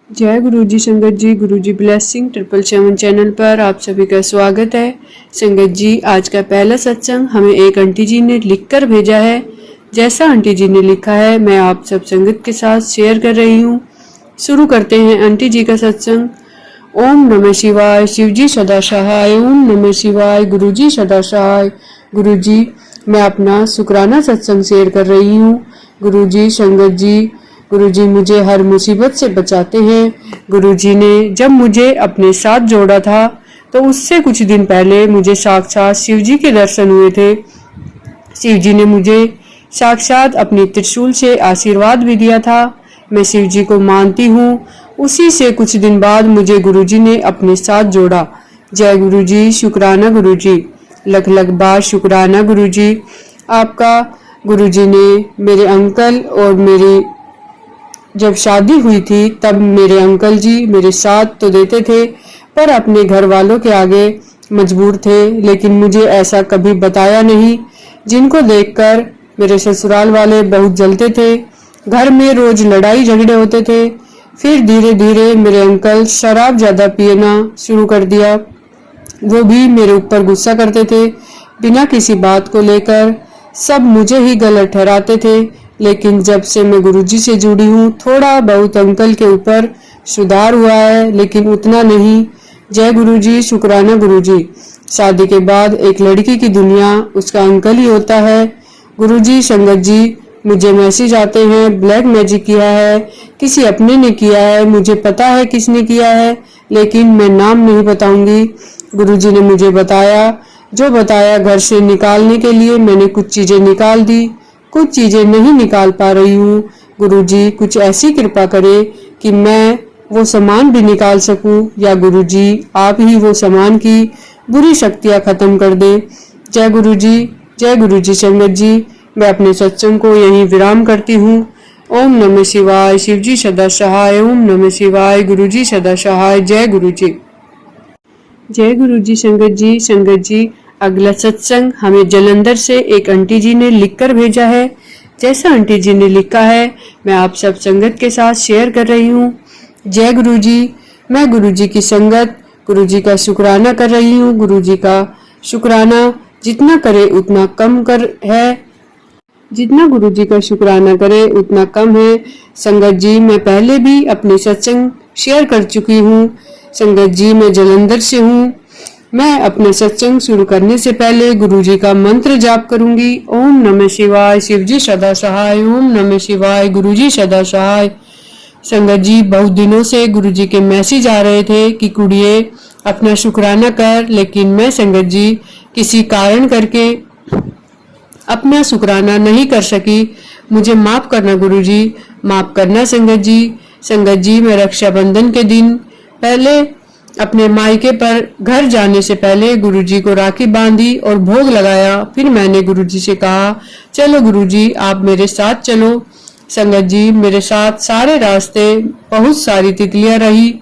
जय गुरु जी संगत जी। गुरु जी blessing 777 channel पर आप सभी का स्वागत है। संगत जी, आज का पहला सत्संग हमें एक आंटी जी ने लिखकर भेजा है। जैसा आंटी जी ने लिखा है मैं आप सब संगत के साथ शेयर कर रही हूँ। शुरू करते हैं आंटी जी का सत्संग। ओम नमः शिवाय। शिव जी सदा सहाय। ओम नमः शिवाय। गुरु जी सदा सहाय। गुरु जी, मैं अपना शुक्राना सत्संग शेयर कर रही हूँ। गुरु जी संगत जी, गुरुजी मुझे हर मुसीबत से बचाते हैं। गुरुजी ने जब मुझे अपने साथ जोड़ा था तो उससे कुछ दिन पहले मुझे साक्षात शिव जी के दर्शन हुए थे। शिव जी ने मुझे साक्षात अपनी त्रिशूल से आशीर्वाद भी दिया था। मैं शिव जी को मानती हूँ। उसी से कुछ दिन बाद मुझे गुरुजी ने अपने साथ जोड़ा। जय गुरुजी। शुक्राना गुरुजी, लख लख बार शुक्राना गुरुजी आपका। गुरुजी ने मेरे अंकल और मेरी जब शादी हुई थी तब मेरे अंकल जी मेरे साथ तो देते थे पर अपने घर वालों के आगे मजबूर थे, लेकिन मुझे ऐसा कभी बताया नहीं, जिनको देखकर मेरे ससुराल वाले बहुत जलते थे। घर में रोज लड़ाई झगड़े होते थे। फिर धीरे धीरे मेरे अंकल शराब ज्यादा पीना शुरू कर दिया। वो भी मेरे ऊपर गुस्सा करते थे बिना किसी बात को लेकर। सब मुझे ही गलत ठहराते थे। लेकिन जब से मैं गुरुजी से जुड़ी हूँ थोड़ा बहुत अंकल के ऊपर सुधार हुआ है, लेकिन उतना नहीं। जय गुरुजी। शुक्राना गुरुजी। शादी के बाद एक लड़की की दुनिया उसका अंकल ही होता है। गुरुजी संगत जी, मुझे मैसेज आते हैं ब्लैक मैजिक किया है, किसी अपने ने किया है। मुझे पता है किसने किया है, लेकिन मैं नाम नहीं बताऊंगी। गुरुजी ने मुझे बताया, जो बताया घर से निकालने के लिए मैंने कुछ चीजें निकाल दी, कुछ चीजें नहीं निकाल पा रही हूँ। गुरुजी कुछ ऐसी कृपा करे कि मैं वो सामान भी निकाल सकूं, या गुरुजी आप ही वो सामान की बुरी शक्तियां खत्म कर दे। जय गुरुजी। जय गुरुजी संगत जी, मैं अपने सत्संग को यहीं विराम करती हूँ। ओम नमः शिवाय। शिव जी सदा सहाय। ओम नमः शिवाय। गुरुजी सदा सहाय। जय गुरुजी। जय गुरुजी संगत जी। संगत जी, अगला सत्संग हमें जलंधर से एक आंटी जी ने लिखकर भेजा है। जैसा आंटी जी ने लिखा है मैं आप सब संगत के साथ शेयर कर रही हूँ। जय गुरुजी। मैं गुरुजी की संगत, गुरुजी का शुक्राना कर रही हूँ। गुरुजी का शुक्राना जितना करे उतना कम कर है। जितना गुरुजी का शुक्राना करे उतना कम है। संगत जी, मैं पहले भी अपने सत्संग शेयर कर चुकी हूँ। संगत जी, मैं जलंधर से हूँ। मैं अपने सत्संग शुरू करने से पहले गुरुजी का मंत्र जाप करूंगी। ओम नमः शिवाय। शिव जी सदा सहाय। ओम नमः शिवाय। गुरुजी सदा सहाय। संगत जी, बहुत दिनों से गुरुजी के मैसेज आ रहे थे कि कुड़िए अपना शुक्राना कर, लेकिन मैं संगत जी किसी कारण करके अपना शुक्राना नहीं कर सकी। मुझे माफ करना गुरुजी, माफ करना संगत जी। संगत जी, मैं रक्षाबंधन के दिन पहले अपने मायके पर घर जाने से पहले गुरुजी को राखी बांधी और भोग लगाया। फिर मैंने गुरुजी से कहा, चलो गुरुजी आप मेरे साथ चलो। संगत जी, मेरे साथ सारे रास्ते बहुत सारी तितलियां रही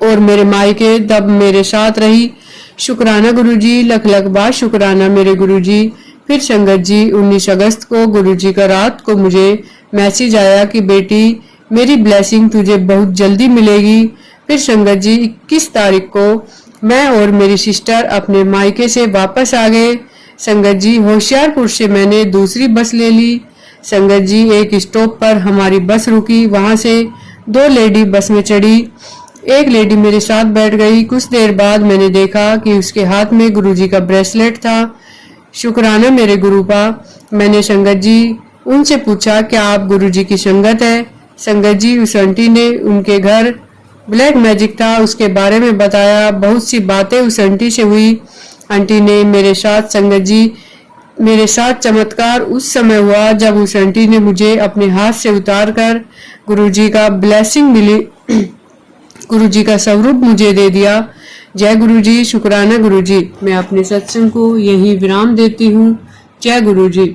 और मेरे मायके तब मेरे साथ रही। शुक्राना गुरुजी, लख लख बार शुक्राना मेरे गुरुजी। फिर संगत जी, 19 अगस्त को गुरुजी का रात को मुझे मैसेज आया कि बेटी मेरी ब्लेसिंग तुझे बहुत जल्दी मिलेगी। फिर संगत जी, 21 तारीख को मैं और मेरी सिस्टर अपने मायके से वापस आ गए। संगत जी, होशियारपुर से मैंने दूसरी बस ले ली। संगत जी, एक स्टॉप पर हमारी बस रुकी, वहां से 2 लेडी बस में चढ़ी। एक लेडी मेरे साथ बैठ गई। कुछ देर बाद मैंने देखा कि उसके हाथ में गुरुजी का ब्रेसलेट था। शुक्राना मेरे गुरुपा। मैंने संगत जी उनसे पूछा, क्या आप गुरुजी की संगत है? संगत जी, उस आंटी ने उनके घर ब्लैक मैजिक था उसके बारे में बताया। बहुत सी बातें उस आंटी से हुई। आंटी ने मेरे साथ संगत जी मेरे साथ चमत्कार उस समय हुआ जब उस आंटी ने मुझे अपने हाथ से उतार कर गुरुजी का ब्लेसिंग मिली, गुरुजी का स्वरूप मुझे दे दिया। जय गुरुजी। शुक्राना गुरुजी। मैं अपने सत्संग को यहीं विराम देती हूँ। जय गुरुजी।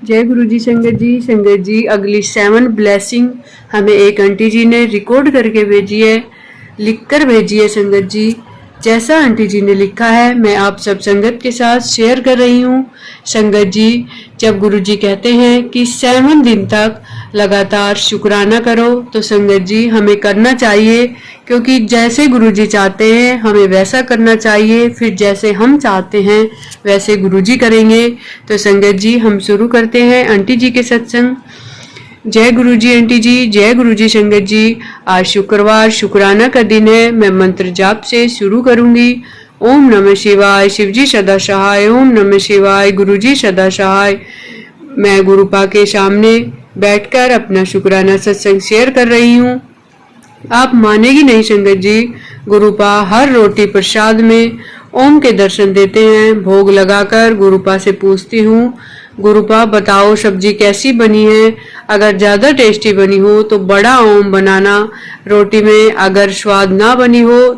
जय गुरुजी संगत जी। संगत जी, अगली 7 ब्लेसिंग हमें एक आंटी जी ने रिकॉर्ड करके भेजी है, लिखकर भेजी है। संगत जी, जैसा आंटी जी ने लिखा है मैं आप सब संगत के साथ शेयर कर रही हूँ। संगत जी, जब गुरु जी कहते हैं कि 7 दिन तक लगातार शुक्राना करो, तो संगत जी हमें करना चाहिए, क्योंकि जैसे गुरु जी चाहते हैं हमें वैसा करना चाहिए। फिर जैसे हम चाहते हैं वैसे गुरु जी करेंगे। तो संगत जी हम शुरू करते हैं आंटी जी के सत्संग। जय गुरु जी आंटी जी, जय गुरु जी संगत जी। आज शुक्रवार शुक्राना का दिन है। मैं मंत्र जाप से शुरू करूंगी। ओम नमः शिवाय, शिव जी सदा सहाय। ओम नमः शिवाय, गुरु जी सदा सहाय। मैं गुरुपा के सामने बैठकर अपना शुक्राना सत्संग शेयर कर रही हूँ। आप मानेगी नहीं संगत जी, गुरुपा हर रोटी प्रसाद में ओम के दर्शन देते हैं। भोग लगाकर गुरुपा से पूछती हूँ, गुरुपा बताओ सब्जी कैसी बनी है? अगर ज्यादा टेस्टी बनी हो तो बड़ा ओम बनाना, रोटी में अगर स्वाद ना बनी हो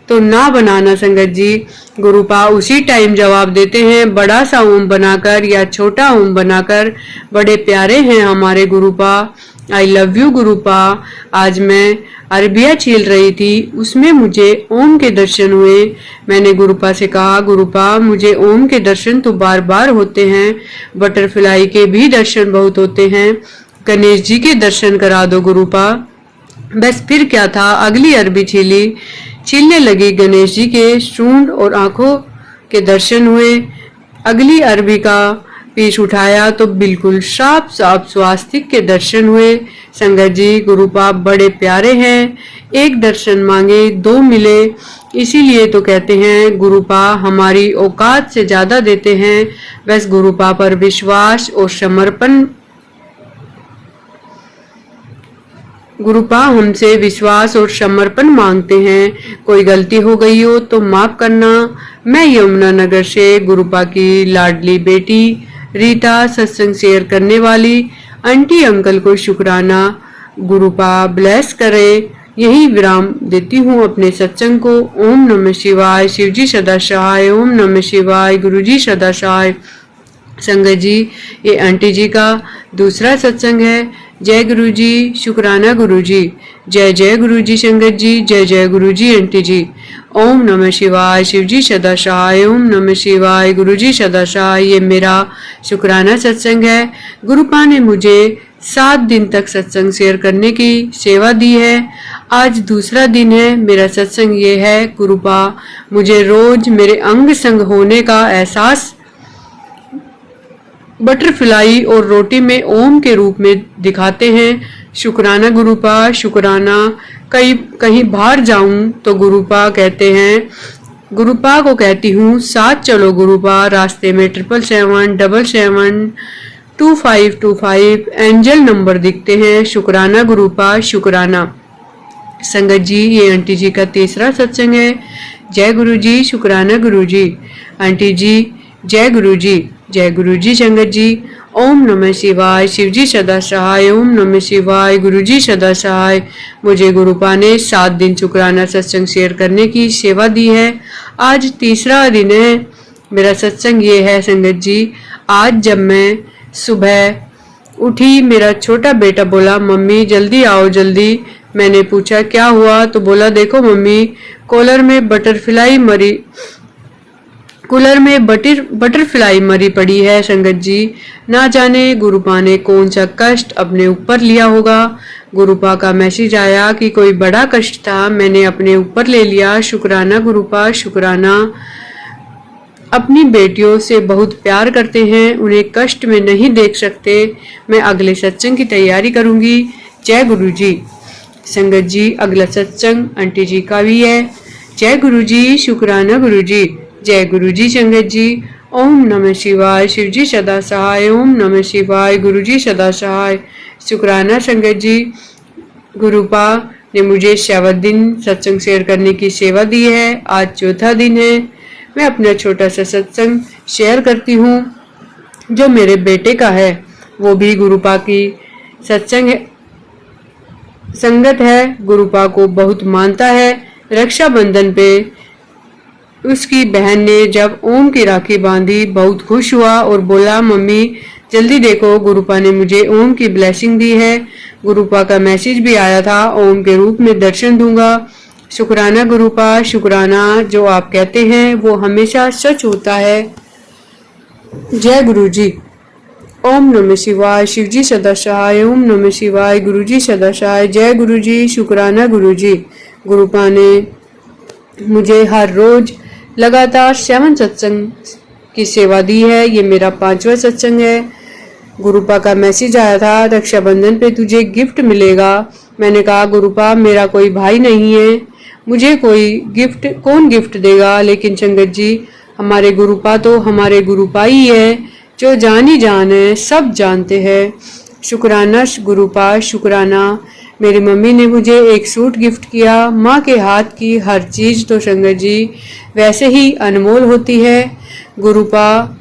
तो ना बनाना। संगत जी, गुरुपा उसी टाइम जवाब देते हैं, बड़ा सा ओम बनाकर या छोटा ओम बनाकर। बड़े प्यारे हैं हमारे गुरुपा। I love you गुरुपा। आज मैं अरबिया छील रही थी, उसमें मुझे ओम के दर्शन हुए। मैंने गुरुपा से कहा, गुरुपा मुझे ओम के दर्शन तो बार बार होते हैं, बटरफ्लाई के भी दर्शन बहुत होते हैं, गणेश जी के दर्शन करा दो गुरुपा। बस फिर क्या था, अगली अरबी छीलने लगी। गणेश जी के सूंड और आंखों के दर्शन हुए। अगली अरबी का पीस उठाया तो बिल्कुल साफ साफ स्वास्तिक के दर्शन हुए। संगत जी, गुरुपा बड़े प्यारे हैं। एक दर्शन मांगे 2 मिले, इसीलिए तो कहते हैं गुरुपा हमारी औकात से ज्यादा देते हैं। बस गुरुपा पर विश्वास और समर्पण, गुरुपा हमसे विश्वास और समर्पण मांगते हैं। कोई गलती हो गई हो तो माफ करना। मैं यमुनानगर से गुरुपा की लाडली बेटी रीता, सत्संग शेयर करने वाली आंटी अंकल को शुक्राना। गुरुपा ब्लेस करे। यही विराम देती हूँ अपने सत्संग को। ओम नमः शिवाय, शिव जी सदा सहाय। ओम नमः शिवाय, गुरु जी सदा सहाय। संगत जी, ये आंटी जी का दूसरा सत्संग है। जय गुरु जी, शुक्राना गुरु जी। जय जय गुरु जी संगत जी, जय जय गुरु जी आंटी जी। ओम नमः शिवाय, शिव जी सदा सहाय। ओम नमः शिवाय, गुरु जी सदा सहाय। ये मेरा शुक्राना सत्संग है। गुरुपा ने मुझे 7 दिन तक सत्संग शेयर करने की सेवा दी है। आज दूसरा दिन है। मेरा सत्संग ये है, गुरुपा मुझे रोज मेरे अंग संग होने का एहसास बटरफ्लाई और रोटी में ओम के रूप में दिखाते हैं। शुक्राना गुरुपा, शुक्राना। कहीं बाहर जाऊं तो गुरुपा कहते हैं, गुरुपा को कहती हूँ साथ चलो गुरुपा। रास्ते में 777-777-2525 एंजल नंबर दिखते हैं। शुक्राना गुरुपा, शुक्राना। संगत जी, ये आंटी जी का तीसरा सत्संग है। जय गुरु जी, शुक्राना गुरु जी। आंटी जी, जय गुरु जी, जय गुरु जी संगत जी। ओम नमः शिवाय, शिव जी सदा सहाय। ओम नमः शिवाय, गुरु जी सदा सहाय। मुझे गुरुपा ने 7 दिन शुक्राना सत्संग शेयर करने की सेवा दी है। आज तीसरा दिन है। मेरा सत्संग ये है संगत जी। आज जब मैं सुबह उठी, मेरा छोटा बेटा बोला, मम्मी जल्दी आओ जल्दी। मैंने पूछा क्या हुआ, तो बोला देखो मम्मी, कूलर में बटरफ्लाई मरी पड़ी है। संगत जी, ना जाने गुरुपा ने कौन सा कष्ट अपने ऊपर लिया होगा। गुरुपा का मैसेज आया कि कोई बड़ा कष्ट था, मैंने अपने ऊपर ले लिया। शुक्राना गुरुपा, शुक्राना। अपनी बेटियों से बहुत प्यार करते हैं, उन्हें कष्ट में नहीं देख सकते। मैं अगले सत्संग की तैयारी करूंगी। जय गुरु जी। संगत जी, अगला सत्संग आंटी जी का भी है। जय गुरु जी, शुक्राना गुरु जी। जय गुरु जी संगत जी। ओम नमः शिवाय, शिव जी सदा सहाय। ओम नमः शिवाय, गुरु जी सदा सहाय। शुक्राना संगत जी। गुरुपा ने मुझे 7 दिन सत्संग शेयर करने की सेवा दी है। आज चौथा दिन है। मैं अपना छोटा सा सत्संग शेयर करती हूँ जो मेरे बेटे का है। वो भी गुरुपा की सत्संग संगत है। गुरुपा को बहुत मानता है। रक्षाबंधन पे उसकी बहन ने जब ओम की राखी बांधी, बहुत खुश हुआ और बोला, मम्मी जल्दी देखो, गुरुपा ने मुझे ओम की ब्लेसिंग दी है। गुरुपा का मैसेज भी आया था, ओम के रूप में दर्शन दूंगा। शुक्राना गुरुपा, शुक्राना, जो आप कहते हैं वो हमेशा सच होता है। जय गुरु जी। ओम नमः शिवाय, शिवजी सदा सहाय। ओम नमः शिवाय, गुरुजी सदा सहाय। जय गुरु जी, शुक्राना गुरु जी। गुरुपा ने मुझे हर रोज लगातार 7 सत्संग की सेवा दी है। ये मेरा 5वां सत्संग है। गुरुपा का मैसेज आया था, रक्षाबंधन पे तुझे गिफ्ट मिलेगा। मैंने कहा गुरुपा, मेरा कोई भाई नहीं है, मुझे कोई गिफ्ट कौन गिफ्ट देगा। लेकिन संगत जी, हमारे गुरुपा तो हमारे गुरुपा ही है, जो जान ही जान है, सब जानते हैं। शुक्राना गुरुपा, शुक्राना। मेरी मम्मी ने मुझे एक सूट गिफ्ट किया। माँ के हाथ की हर चीज तो संगत जी वैसे ही अनमोल होती है। गुरुपा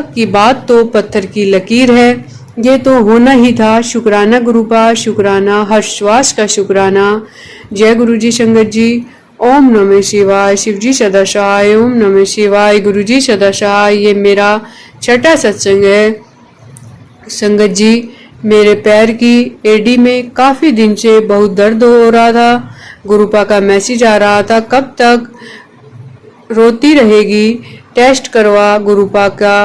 की बात तो पत्थर की लकीर है, ये तो होना ही था। शुक्राना गुरुपा, शुक्राना, हर श्वास का शुक्राना। जय गुरु जी संगत जी। ओम नमः शिवाय, शिवजी सदा सहाय। ओम नमः शिवाय, गुरुजी सदा सहाय। ये मेरा 6वां सत्संग है। संगत जी, मेरे पैर की एडी में काफी दिन से बहुत दर्द हो रहा था। गुरुपा का मैसेज आ रहा था, कब तक रोती रहेगी, टेस्ट करवा। गुरुपा का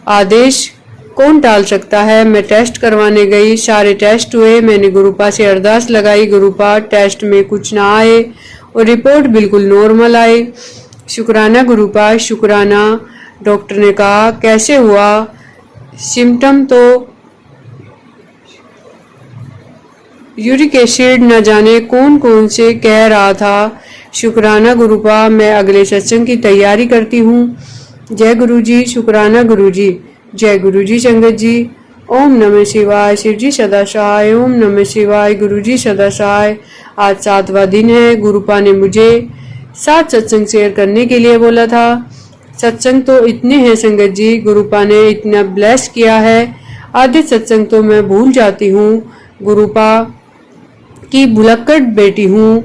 आदेश कौन टाल सकता है। मैं टेस्ट करवाने गई, सारे टेस्ट हुए। मैंने गुरुपा से अरदास लगाई, गुरुपा टेस्ट में कुछ ना आए और रिपोर्ट बिल्कुल नॉर्मल आए। शुक्राना गुरुपा, शुक्राना। डॉक्टर ने कहा कैसे हुआ, सिम्टम तो यूरिक एसिड न जाने कौन कौन से कह रहा था। शुक्राना गुरुपा, मैं अगले सत्संग की तैयारी करती हूँ। जय गुरु जी, शुक्राना गुरु जी। जय गुरु जी संगत जी। ओम नमः शिवाय, शिवजी सदा सहाय। ओम नमः शिवाय, गुरुजी सदा सहाय। आज 7वां दिन है। गुरुपा ने मुझे 7 सत्संग शेयर करने के लिए बोला था। सत्संग तो इतने हैं संगत जी, गुरुपा ने इतना ब्लेस किया है, आधे सत्संग तो मैं भूल जाती हूँ। गुरुपा की भुलक्कड़ बेटी हूँ।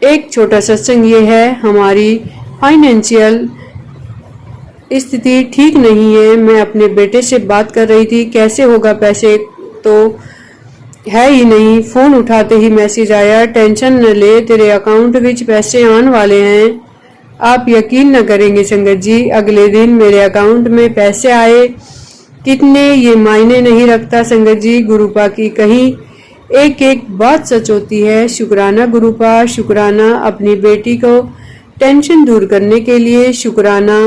एक छोटा सत्संग ये है, हमारी फाइनेंशियल स्थिति ठीक नहीं है। मैं अपने बेटे से बात कर रही थी, कैसे होगा, पैसे तो है ही नहीं। फोन उठाते ही मैसेज आया, टेंशन न ले, तेरे अकाउंट विच पैसे आने वाले हैं। आप यकीन न करेंगे संगत जी, अगले दिन मेरे अकाउंट में पैसे आए। कितने ये मायने नहीं रखता संगत जी, गुरुपा की कहीं एक एक बात सच होती है। शुक्राना गुरुपा, शुक्राना अपनी बेटी को टेंशन दूर करने के लिए। शुक्राना।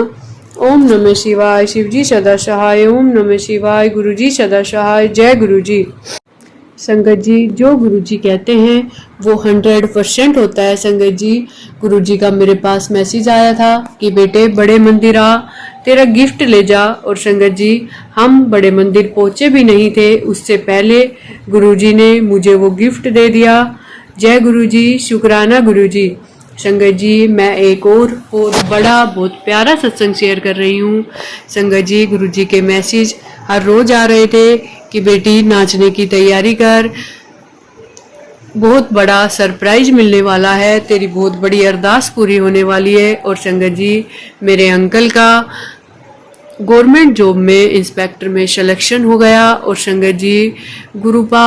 ओम नमः शिवाय, शिवजी सदा सहाय। ओम नमः शिवाय, गुरुजी सदा सहाय। जय गुरुजी। संगत जी, जो गुरुजी कहते हैं वो 100% होता है। संगत जी, गुरुजी का मेरे पास मैसेज आया था कि बेटे बड़े मंदिर आ, तेरा गिफ्ट ले जा। और संगत जी, हम बड़े मंदिर पहुंचे भी नहीं थे, उससे पहले गुरुजी ने मुझे वो गिफ्ट दे दिया। जय गुरुजी, शुक्राना गुरुजी। संगत जी, मैं एक और बहुत बड़ा बहुत प्यारा सत्संग शेयर कर रही हूँ। संगत जी, गुरुजी के मैसेज हर रोज आ रहे थे कि बेटी नाचने की तैयारी कर, बहुत बड़ा सरप्राइज मिलने वाला है, तेरी बहुत बड़ी अरदास पूरी होने वाली है। और संगत जी, मेरे अंकल का गवर्नमेंट जॉब में इंस्पेक्टर में सिलेक्शन हो गया। और संगत जी, गुरुपा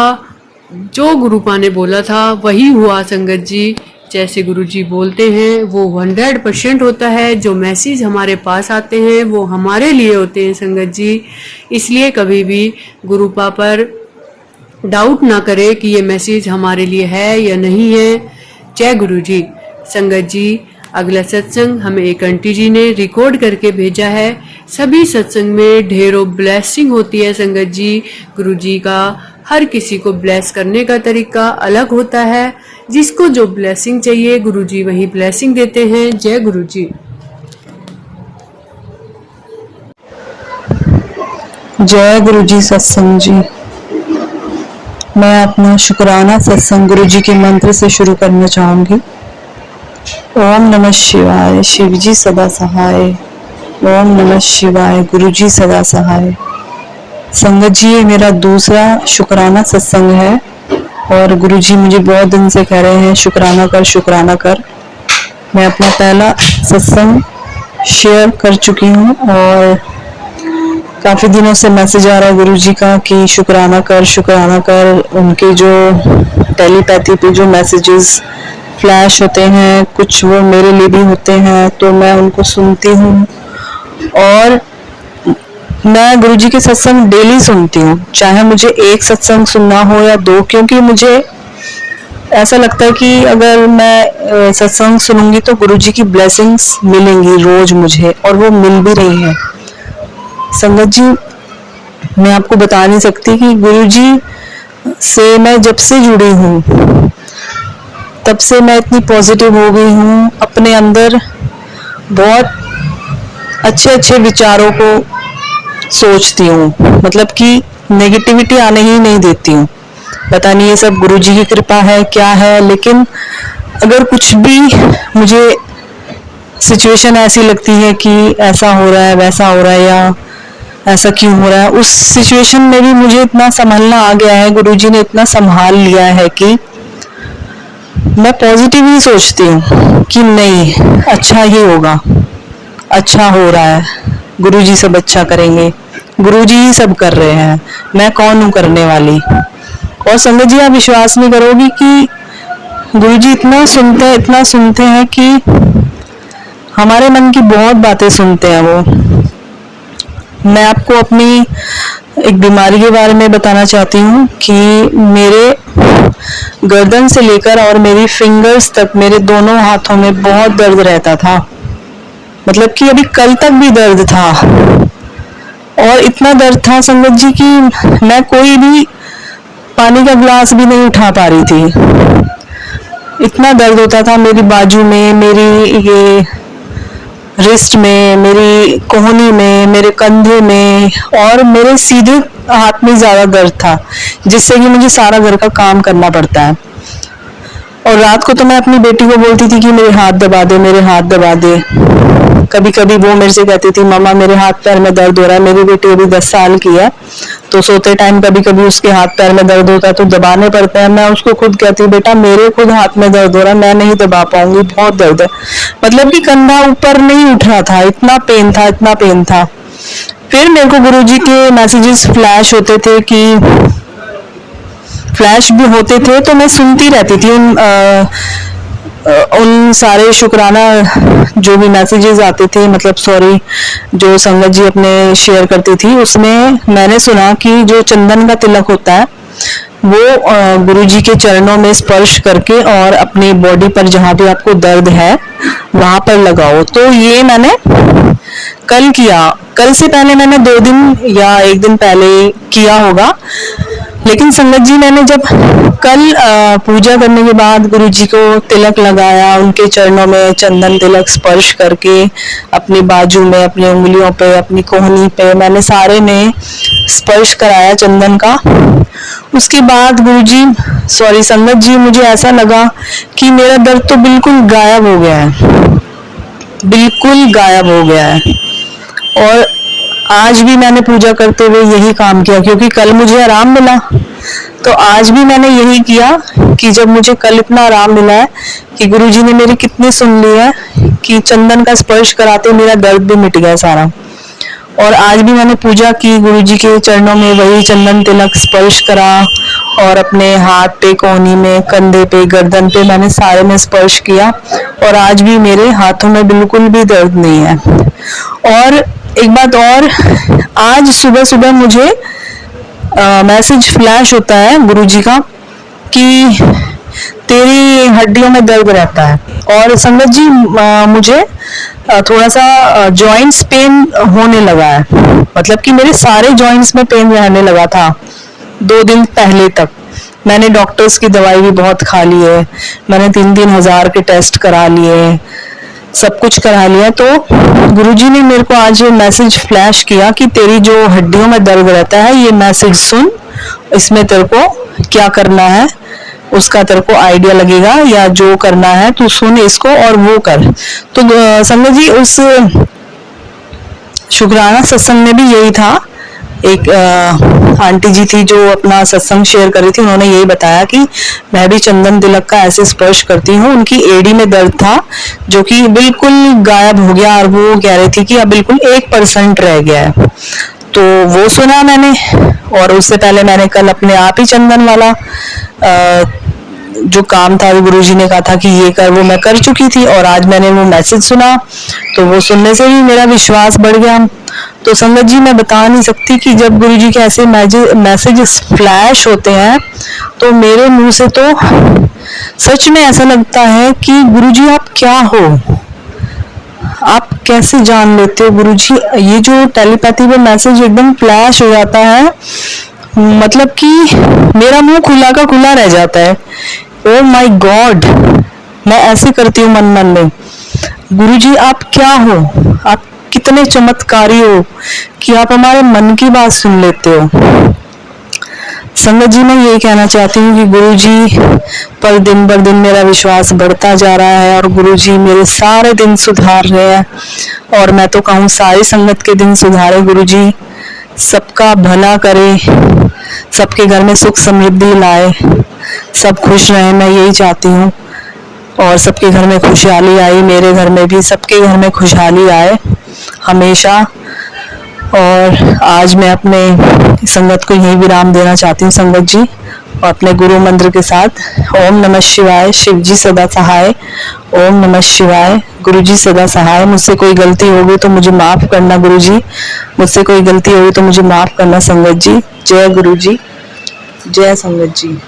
जो गुरुपा ने बोला था वही हुआ। संगत जी, जैसे गुरुजी बोलते हैं वो 100% होता है। जो मैसेज हमारे पास आते हैं वो हमारे लिए होते हैं संगत जी। इसलिए कभी भी गुरुपा पर डाउट ना करे कि ये मैसेज हमारे लिए है या नहीं है। जय गुरुजी। संगत जी, अगला सत्संग हमें एक आंटी जी ने रिकॉर्ड करके भेजा है। सभी सत्संग में ढेरों ब्लेसिंग होती है संगत जी। गुरुजी का हर किसी को ब्लेस करने का तरीका अलग होता है। जिसको जो ब्लेसिंग चाहिए गुरुजी वही ब्लेसिंग देते हैं। जय गुरुजी। जय गुरुजी सत्संग जी। मैं अपना शुक्राना सत्संग गुरुजी के मंत्र से शुरू करना चाहूंगी। ओम नमः शिवाय, शिवजी सदा सहाय। ओम नमः शिवाय, गुरुजी सदा सहाय। संगत जी, ये मेरा दूसरा शुक्राना सत्संग है और गुरुजी मुझे बहुत दिन से कह रहे हैं शुक्राना कर, शुक्राना कर। मैं अपना पहला सत्संग शेयर कर चुकी हूँ और काफी दिनों से मैसेज आ रहा है गुरुजी का कि शुक्राना कर, शुक्राना कर। उनके जो टेलीपैथी पे जो मैसेजेस फ्लैश होते हैं, कुछ वो मेरे लिए भी होते हैं, तो मैं उनको सुनती हूँ। और मैं गुरुजी के सत्संग डेली सुनती हूँ, चाहे मुझे एक सत्संग सुनना हो या दो, क्योंकि मुझे ऐसा लगता है कि अगर मैं सत्संग सुनूंगी तो गुरुजी की ब्लेसिंग्स मिलेंगी रोज मुझे, और वो मिल भी रही है। संगत जी, मैं आपको बता नहीं सकती कि गुरुजी से मैं जब से जुड़ी हूँ तब से मैं इतनी पॉजिटिव हो गई हूँ। अपने अंदर बहुत अच्छे अच्छे विचारों को सोचती हूँ, मतलब कि नेगेटिविटी आने ही नहीं देती हूँ। पता नहीं ये सब गुरुजी की कृपा है क्या है, लेकिन अगर कुछ भी मुझे सिचुएशन ऐसी लगती है कि ऐसा हो रहा है, वैसा हो रहा है, या ऐसा क्यों हो रहा है, उस सिचुएशन में भी मुझे इतना संभलना आ गया है, गुरुजी ने इतना संभाल लिया है कि मैं पॉजिटिव ही सोचती हूँ कि नहीं, अच्छा ही होगा, अच्छा हो रहा है, गुरुजी सब अच्छा करेंगे, गुरुजी ही सब कर रहे हैं, मैं कौन हूँ करने वाली। और संगत जी, आप विश्वास नहीं करोगी कि गुरुजी इतना सुनते हैं कि हमारे मन की बहुत बातें सुनते हैं वो। मैं आपको अपनी एक बीमारी के बारे में बताना चाहती हूँ कि मेरे गर्दन से लेकर और मेरी फिंगर्स तक, मेरे दोनों हाथों में बहुत दर्द रहता था। मतलब कि अभी कल तक भी दर्द था, और इतना दर्द था संगत जी कि मैं कोई भी पानी का ग्लास भी नहीं उठा पा रही थी, इतना दर्द होता था मेरी बाजू में, मेरी ये रिस्ट में, मेरी कोहनी में, मेरे कंधे में, और मेरे सीधे हाथ में ज्यादा दर्द था, जिससे कि मुझे सारा घर का काम करना पड़ता है। और रात को तो मैं अपनी बेटी को बोलती थी कि मेरे हाथ दबा दे, मेरे हाथ दबा दे। कभी कभी वो मेरे से कहती थी, मामा मेरे हाथ पैर में दर्द हो रहा है। मेरी बेटी अभी 10 साल की है, तो सोते टाइम कभी कभी उसके हाथ पैर में दर्द होता है तो दबाने पड़ते हैं। मैं उसको खुद कहती हूँ, बेटा मेरे खुद हाथ में दर्द हो रहा है, मैं नहीं दबा पाऊंगी, बहुत दर्द है। मतलब कि कंधा ऊपर नहीं उठ रहा था, इतना पेन था, इतना पेन था। फिर मेरे को गुरुजी के मैसेजेस फ्लैश होते थे कि फ्लैश भी होते थे, तो मैं सुनती रहती थी उन सारे शुक्राना जो भी मैसेजेस आते थे, मतलब सॉरी, जो संगत जी अपने शेयर करती थी, उसमें मैंने सुना कि जो चंदन का तिलक होता है वो गुरुजी के चरणों में स्पर्श करके और अपनी बॉडी पर जहाँ भी आपको दर्द है वहां पर लगाओ। तो ये मैंने कल किया, कल से पहले मैंने 2 दिन या 1 दिन पहले किया होगा। लेकिन संगत जी, मैंने जब कल पूजा करने के बाद गुरुजी को तिलक लगाया, उनके चरणों में चंदन तिलक स्पर्श करके अपनी बाजू में, अपनी उंगलियों पे, अपनी कोहनी पे, मैंने सारे में स्पर्श कराया चंदन का। उसके बाद गुरुजी, सॉरी संगत जी, मुझे ऐसा लगा कि मेरा दर्द तो बिल्कुल गायब हो गया है, बिल्कुल गायब हो गया है। और आज भी मैंने पूजा करते हुए यही काम किया, क्योंकि कल मुझे आराम मिला, तो आज भी मैंने यही किया कि जब मुझे कल इतना आराम मिला है कि गुरुजी ने मेरी कितनी सुन ली है कि चंदन का स्पर्श कराते मेरा दर्द भी मिट गया सारा। और आज भी मैंने पूजा की, गुरुजी के चरणों में वही चंदन तिलक स्पर्श करा, और अपने हाथ पे, कोहनी में, कंधे पे, गर्दन पे मैंने सारे में स्पर्श किया, और आज भी मेरे हाथों में बिल्कुल भी दर्द नहीं है। और एक बात और, आज सुबह सुबह मुझे मैसेज फ्लैश होता है गुरुजी का कि तेरी हड्डियों में दर्द रहता है। और संगत जी, मुझे थोड़ा सा जॉइंट्स पेन होने लगा है, मतलब कि मेरे सारे जॉइंट्स में पेन रहने लगा था 2 दिन पहले तक। मैंने डॉक्टर्स की दवाई भी बहुत खा ली है, मैंने 3-3 हजार के टेस्ट करा लिए, सब कुछ करा लिया। तो गुरुजी ने मेरे को आज मैसेज फ्लैश किया कि तेरी जो हड्डियों में दर्द रहता है, ये मैसेज सुन, इसमें तेरे को क्या करना है उसका तेरे को आइडिया लगेगा, या जो करना है तू सुन इसको और वो कर। तो संगत जी, उस शुक्राना सत्संग में भी यही था। एक आंटी जी थी जो अपना सत्संग शेयर कर रही थी, उन्होंने यही बताया कि मैं भी चंदन तिलक का ऐसे स्पर्श करती हूँ। उनकी एड़ी में दर्द था जो कि बिल्कुल गायब हो गया, और वो कह रही थी कि अब बिल्कुल 1% रह गया है। तो वो सुना मैंने, और उससे पहले मैंने कल अपने आप ही चंदन वाला जो काम था, गुरुजी ने कहा था कि ये कर, वो मैं कर चुकी थी, और आज मैंने वो मैसेज सुना तो वो सुनने से ही मेरा विश्वास बढ़ गया। तो संगत जी, मैं बता नहीं सकती कि जब गुरुजी के ऐसे मैसेजेस फ्लैश होते हैं तो मेरे मुंह से तो सच में ऐसा लगता है कि गुरुजी आप क्या हो, आप कैसे जान लेते हो गुरुजी। ये जो टेलीपैथी पे मैसेज एकदम फ्लैश हो जाता है, मतलब कि मेरा मुंह खुला का खुला रह जाता है। ओ माय गॉड, मैं ऐसे करती हूँ मन मन में, गुरुजी आप क्या हो, आप कितने चमत्कारी हो कि आप हमारे मन की बात सुन लेते हो। संगत जी, मैं यही कहना चाहती हूँ कि गुरुजी पर दिन मेरा विश्वास बढ़ता जा रहा है, और गुरुजी मेरे सारे दिन सुधार रहे हैं, और मैं तो कहूँ सारी संगत के दिन सुधारे गुरुजी, सबका भला करे, सबके घर में सुख समृद्धि लाए, सब खुश रहे, मैं यही चाहती हूँ। और सबके घर में खुशहाली आई, मेरे घर में भी सबके घर में खुशहाली आए हमेशा। और आज मैं अपने संगत को यही विराम देना चाहती हूँ संगत जी, और अपने गुरु मंत्र के साथ, ओम नमः शिवाय, शिव जी सदा सहाय, ओम नमः शिवाय, गुरु जी सदा सहाय। मुझसे कोई गलती होगी तो मुझे माफ करना गुरु जी, मुझसे कोई गलती होगी तो मुझे माफ करना संगत जी। जय गुरु जी, जय संगत जी।